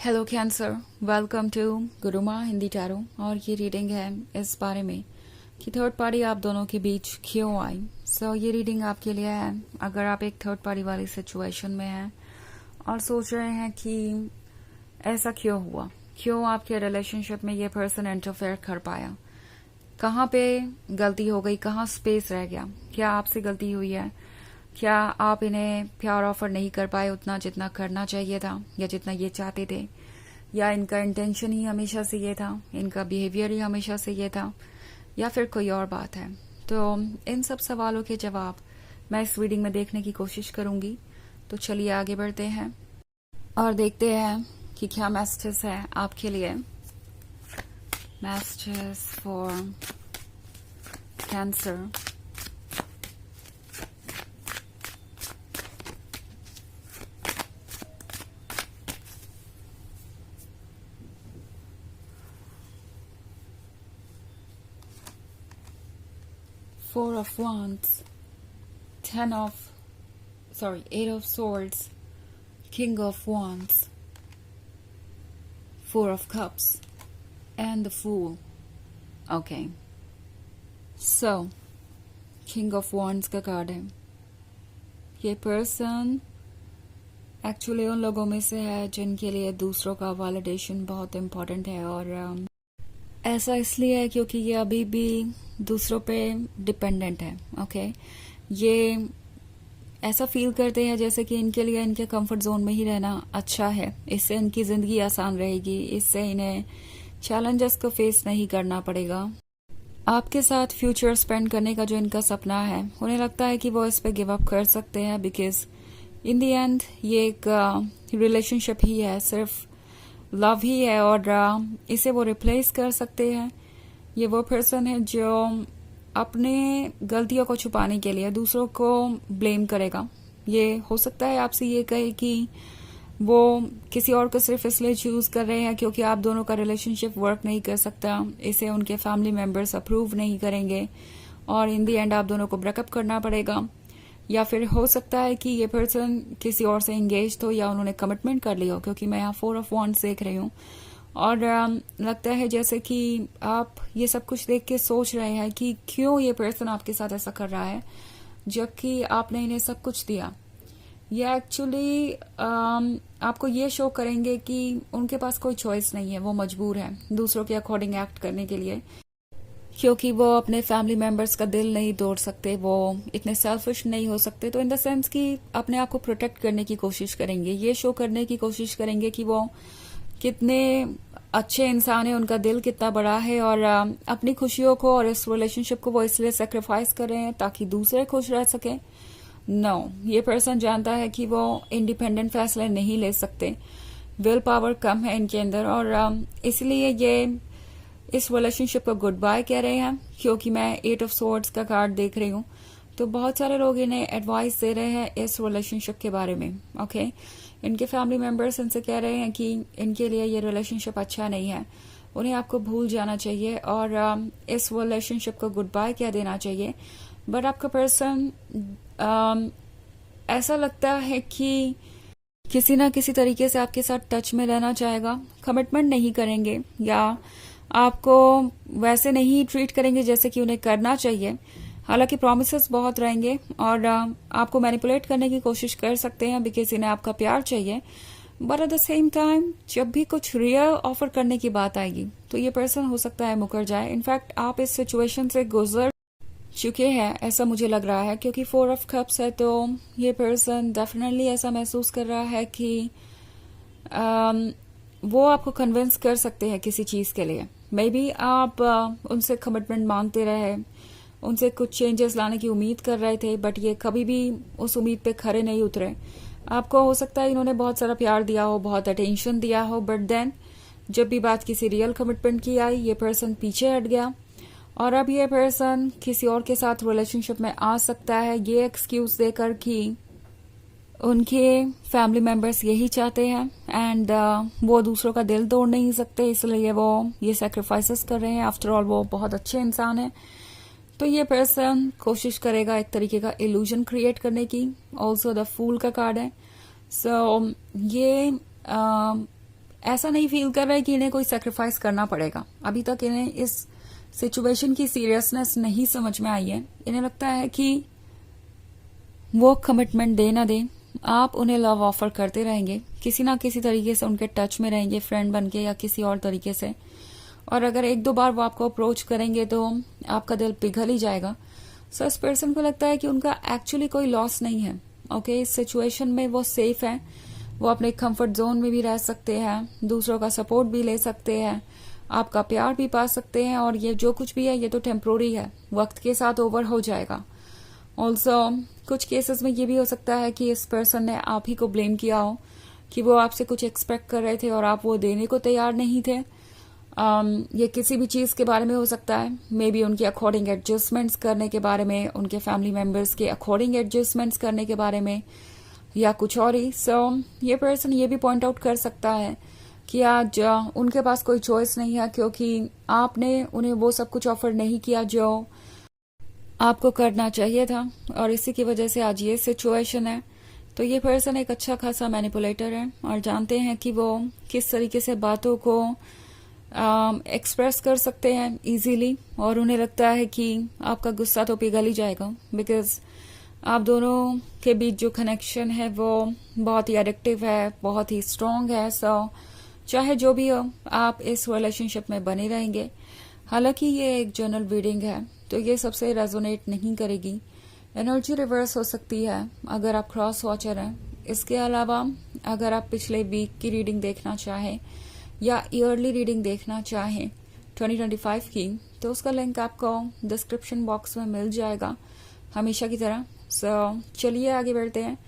Hello cancer, welcome to Guruma Hindi tarot. और ये reading है इस बारे में कि थर्ड पार्टी आप दोनों के बीच क्यों आई। ये रीडिंग आपके लिए है अगर आप एक थर्ड पार्टी वाली सिचुएशन में हैं और सोच रहे हैं कि ऐसा क्यों हुआ, क्यों आपके रिलेशनशिप में ये पर्सन इंटरफेयर कर पाया, कहाँ पे गलती हो गई, कहाँ स्पेस रह गया, क्या आपसे गलती हुई है, क्या आप इन्हें प्यार ऑफर नहीं कर पाए उतना जितना करना चाहिए था या जितना ये चाहते थे, या इनका इंटेंशन ही हमेशा से ये था, इनका बिहेवियर ही हमेशा से ये था, या फिर कोई और बात है। तो इन सब सवालों के जवाब मैं इस रीडिंग में देखने की कोशिश करूंगी। तो चलिए आगे बढ़ते हैं और देखते हैं कि क्या मैसेजेस है आपके लिए। Messages for cancer. Four of Wands, Eight of Swords, King of Wands, Four of Cups, and the Fool. Okay. So, King of Wands का कार्ड है। ये पर्सन एक्चुअली उन लोगों में से है जिनके लिए दूसरों का वैलिडेशन बहुत इम्पोर्टेंट है, और ऐसा इसलिए है क्योंकि ये अभी भी दूसरों पे डिपेंडेंट है। ओके, ये ऐसा फील करते हैं जैसे कि इनके लिए इनके कंफर्ट जोन में ही रहना अच्छा है, इससे इनकी जिंदगी आसान रहेगी, इससे इन्हें चैलेंजेस को फेस नहीं करना पड़ेगा। आपके साथ फ्यूचर स्पेंड करने का जो इनका सपना है, उन्हें लगता है कि वो इस पे गिव अप कर सकते हैं, बिकॉज इन दी एंड ये एक रिलेशनशिप ही है, सिर्फ लव ही है, और इसे वो रिप्लेस कर सकते हैं। ये वो पर्सन है जो अपने गलतियों को छुपाने के लिए दूसरों को ब्लेम करेगा। ये हो सकता है आपसे ये कहे कि वो किसी और को सिर्फ इसलिए चूज कर रहे हैं क्योंकि आप दोनों का रिलेशनशिप वर्क नहीं कर सकता, इसे उनके फैमिली मेंबर्स अप्रूव नहीं करेंगे और इन दी एंड आप दोनों को ब्रेकअप करना पड़ेगा। या फिर हो सकता है कि ये पर्सन किसी और से एंगेज हो या उन्होंने कमिटमेंट कर लिया हो, क्योंकि मैं यहाँ 4 ऑफ वॉन्ड्स देख रही हूँ। और लगता है जैसे कि आप ये सब कुछ देख के सोच रहे हैं कि क्यों ये पर्सन आपके साथ ऐसा कर रहा है जबकि आपने इन्हें सब कुछ दिया। ये एक्चुअली आपको ये शो करेंगे कि उनके पास कोई चॉइस नहीं है, वो मजबूर है दूसरों के अकॉर्डिंग एक्ट करने के लिए, क्योंकि वो अपने फैमिली मेंबर्स का दिल नहीं तोड़ सकते, वो इतने सेल्फिश नहीं हो सकते। तो इन द सेंस कि अपने आप को प्रोटेक्ट करने की कोशिश करेंगे, ये शो करने की कोशिश करेंगे कि वो कितने अच्छे इंसान है, उनका दिल कितना बड़ा है, और अपनी खुशियों को और इस रिलेशनशिप को वो इसलिए सेक्रीफाइस कर रहे हैं ताकि दूसरे खुश रह सके। नो, ये पर्सन जानता है कि वो इंडिपेंडेंट फैसले नहीं ले सकते, विल पावर कम है इनके अंदर, और इसलिए ये इस रिलेशनशिप को गुड बाय कह रहे हैं। क्योंकि मैं 8 ऑफ सोर्ड्स का कार्ड देख रही हूँ, तो बहुत सारे लोग इन्हें एडवाइस दे रहे हैं इस रिलेशनशिप के बारे में। ओके, इनके फैमिली मेंबर्स इनसे कह रहे हैं कि इनके लिए ये रिलेशनशिप अच्छा नहीं है, उन्हें आपको भूल जाना चाहिए और इस रिलेशनशिप को गुड बाय कह देना चाहिए। बट आपका पर्सन ऐसा लगता है कि किसी ना किसी तरीके से आपके साथ टच में रहना चाहेगा, कमिटमेंट नहीं करेंगे या आपको वैसे नहीं ट्रीट करेंगे जैसे कि उन्हें करना चाहिए। हालांकि प्रॉमिसेस बहुत रहेंगे और आपको मैनिपुलेट करने की कोशिश कर सकते हैं बिकॉज इन्हें आपका प्यार चाहिए। But at the same time जब भी कुछ रियल ऑफर करने की बात आएगी तो ये पर्सन हो सकता है मुकर जाए। इनफैक्ट आप इस सिचुएशन से गुजर चुके हैं ऐसा मुझे लग रहा है, क्योंकि 4 ऑफ कप्स है, तो ये पर्सन डेफिनेटली ऐसा महसूस कर रहा है कि वो आपको कन्विंस कर सकते हैं किसी चीज के लिए। मे बी आप उनसे कमिटमेंट मांगते रहे, उनसे कुछ चेंजेस लाने की उम्मीद कर रहे थे, बट ये कभी भी उस उम्मीद पे खरे नहीं उतरे। आपको हो सकता है इन्होंने बहुत सारा प्यार दिया हो, बहुत अटेंशन दिया हो, बट देन जब भी बात किसी रियल कमिटमेंट की आई, ये पर्सन पीछे हट गया और अब ये पर्सन किसी और के साथ रिलेशनशिप में आ सकता है ये एक्सक्यूज देकर कि उनके फैमिली मेंबर्स यही चाहते हैं एंड वो दूसरों का दिल तोड़ नहीं सकते, इसलिए वो ये सैक्रिफाइसेस कर रहे हैं। आफ्टर ऑल वो बहुत अच्छे इंसान है, तो ये पर्सन कोशिश करेगा एक तरीके का इल्यूजन क्रिएट करने की। ऑल्सो द फूल का कार्ड है, सो ये ऐसा नहीं फील कर रहे कि इन्हें कोई सेक्रीफाइस करना पड़ेगा। अभी तक इन्हें इस सिचुएशन की सीरियसनेस नहीं समझ में आई है। इन्हें लगता है कि वो कमिटमेंट दे ना दे, आप उन्हें लव ऑफर करते रहेंगे, किसी ना किसी तरीके से उनके टच में रहेंगे, फ्रेंड बन के या किसी और तरीके से। और अगर एक दो बार वो आपको अप्रोच करेंगे तो आपका दिल पिघल ही जाएगा। सो इस पर्सन को लगता है कि उनका एक्चुअली कोई लॉस नहीं है। ओके, इस सिचुएशन में वो सेफ है, वो अपने कंफर्ट जोन में भी रह सकते हैं, दूसरों का सपोर्ट भी ले सकते हैं, आपका प्यार भी पा सकते हैं। और ये जो कुछ भी है ये तो टेम्प्रोरी है, वक्त के साथ ओवर हो जाएगा। ऑल्सो कुछ केसेस में ये भी हो सकता है कि इस पर्सन ने आप ही को ब्लेम किया हो कि वो आपसे कुछ एक्सपेक्ट कर रहे थे और आप वो देने को तैयार नहीं थे। ये किसी भी चीज के बारे में हो सकता है, मे बी उनके अकॉर्डिंग एडजस्टमेंट्स करने के बारे में, उनके फैमिली मेंबर्स के अकॉर्डिंग एडजस्टमेंट्स करने के बारे में, या कुछ और ही। सो ये पर्सन ये भी पॉइंट आउट कर सकता है कि आज उनके पास कोई चॉइस नहीं है, क्योंकि आपने उन्हें वो सब कुछ ऑफर नहीं किया जो आपको करना चाहिए था, और इसी की वजह से आज ये सिचुएशन है। तो ये पर्सन एक अच्छा खासा मैनिपुलेटर है और जानते हैं कि वो किस तरीके से बातों को एक्सप्रेस कर सकते हैं इजीली, और उन्हें लगता है कि आपका गुस्सा तो पिघल ही जाएगा, बिकॉज आप दोनों के बीच जो कनेक्शन है वो बहुत ही एडिक्टिव है, बहुत ही स्ट्रांग है। सो चाहे जो भी हो, आप इस रिलेशनशिप में बने रहेंगे। हालांकि ये एक जनरल रीडिंग है तो ये सबसे रेजोनेट नहीं करेगी, एनर्जी रिवर्स हो सकती है अगर आप क्रॉस वॉचर हैं। इसके अलावा अगर आप पिछले वीक की रीडिंग देखना चाहें या ईयरली रीडिंग देखना चाहें 2025 की, तो उसका लिंक आपको डिस्क्रिप्शन बॉक्स में मिल जाएगा हमेशा की तरह। सो चलिए आगे बढ़ते हैं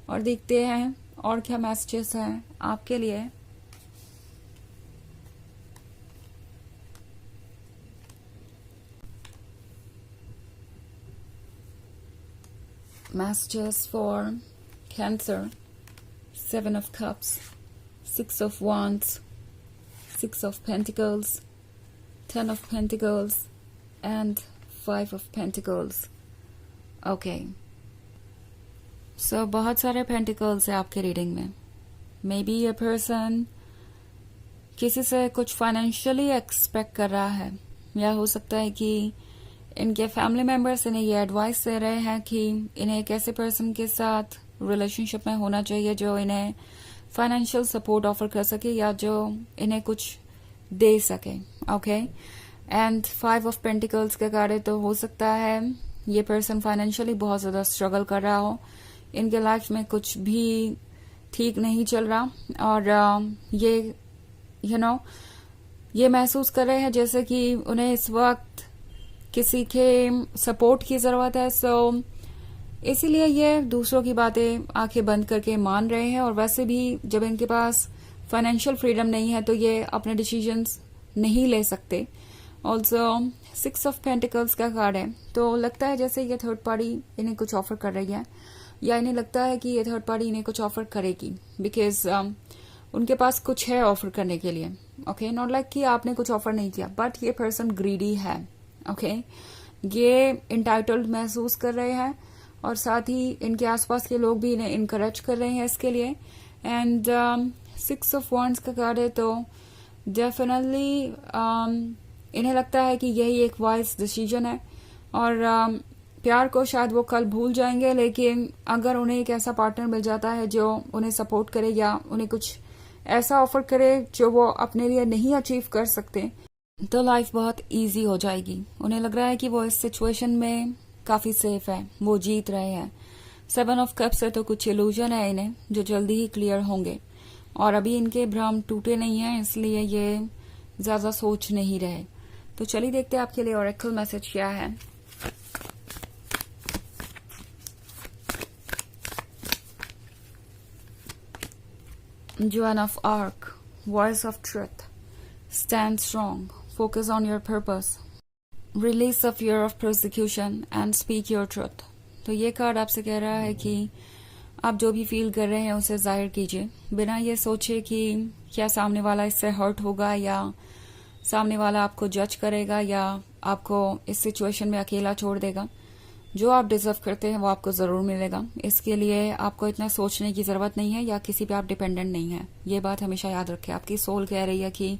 और देखते हैं और क्या मैसेजेस हैं आपके लिए। Messages for Cancer, 7 of Cups, 6 of Wands, 6 of Pentacles, 10 of Pentacles, and 5 of Pentacles. Okay. So बहुत सारे Pentacles है आपके रीडिंग में। मे बी ये पर्सन किसी से कुछ फाइनेंशियली एक्सपेक्ट कर रहा है, या हो सकता है कि इनके फैमिली मेंबर्स इन्हें ये एडवाइस दे रहे हैं कि इन्हें एक ऐसे पर्सन के साथ रिलेशनशिप में होना चाहिए जो इन्हें फाइनेंशियल सपोर्ट ऑफर कर सके या जो इन्हें कुछ दे सके। ओके, एंड 5 ऑफ पेंटिकल्स के कार्ड, तो हो सकता है ये पर्सन फाइनेंशियली बहुत ज्यादा स्ट्रगल कर रहा हो, इनके लाइफ में कुछ भी ठीक नहीं चल रहा, और ये ये महसूस कर रहे हैं जैसे कि उन्हें इस वक्त किसी के सपोर्ट की जरूरत है। सो इसीलिए ये दूसरों की बातें आंखें बंद करके मान रहे हैं, और वैसे भी जब इनके पास फाइनेंशियल फ्रीडम नहीं है तो ये अपने डिसीजंस नहीं ले सकते। ऑल्सो 6 ऑफ पेंटिकल्स का कार्ड है, तो लगता है जैसे ये थर्ड पार्टी इन्हें कुछ ऑफर कर रही है, या इन्हें लगता है कि ये थर्ड पार्टी इन्हें कुछ ऑफर करेगी, बिकॉज उनके पास कुछ है ऑफर करने के लिए। ओके, नॉट लाइक कि आपने कुछ ऑफर नहीं किया, बट ये पर्सन ग्रीडी है। ओके, ये इंटाइटल्ड महसूस कर रहे हैं, और साथ ही इनके आसपास के लोग भी इन्हें इनकरेज कर रहे हैं इसके लिए। एंड 6 ऑफ वॉन्ड्स का कार्ड है, तो डेफिनेटली इन्हें लगता है कि यही एक वाइज डिसीजन है, और प्यार को शायद वो कल भूल जाएंगे, लेकिन अगर उन्हें एक ऐसा पार्टनर मिल जाता है जो उन्हें सपोर्ट करे या उन्हें कुछ ऐसा ऑफर करे जो वो अपने लिए नहीं अचीव कर सकते, तो लाइफ बहुत इजी हो जाएगी। उन्हें लग रहा है कि वो इस सिचुएशन में काफी सेफ है, वो जीत रहे हैं। 7 ऑफ कप्स है, तो कुछ इल्यूजन है इन्हें जो जल्दी ही क्लियर होंगे, और अभी इनके भ्रम टूटे नहीं हैं, इसलिए ये ज्यादा सोच नहीं रहे। तो चलिए देखते हैं आपके लिए ऑरेकल मैसेज क्या है। Joan of Arc, Voice of Truth, Stand strong, focus on your purpose, release the fear of persecution and speak your truth। तो ये कार्ड आपसे कह रहा है कि आप जो भी फील कर रहे हैं उसे जाहिर कीजिए, बिना ये सोचे कि क्या सामने वाला इससे हर्ट होगा, या सामने वाला आपको जज करेगा, या आपको इस सिचुएशन में अकेला छोड़ देगा। जो आप डिजर्व करते हैं वो आपको जरूर मिलेगा। इसके लिए आपको इतना सोचने की जरूरत नहीं है या किसी पे आप डिपेंडेंट नहीं है। ये बात हमेशा याद रखें। आपकी सोल कह रही है कि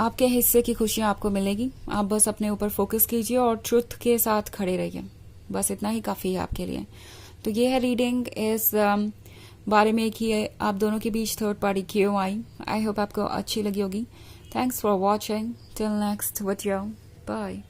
आपके हिस्से की खुशियां आपको मिलेगी। आप बस अपने ऊपर फोकस कीजिए और ट्रुथ के साथ खड़े रहिए। बस इतना ही काफी है आपके लिए। तो ये है रीडिंग इस बारे में कि आप दोनों के बीच थर्ड पार्टी क्यों आई। आई होप आपको अच्छी लगी होगी। Thanks for watching. Till next video. Bye.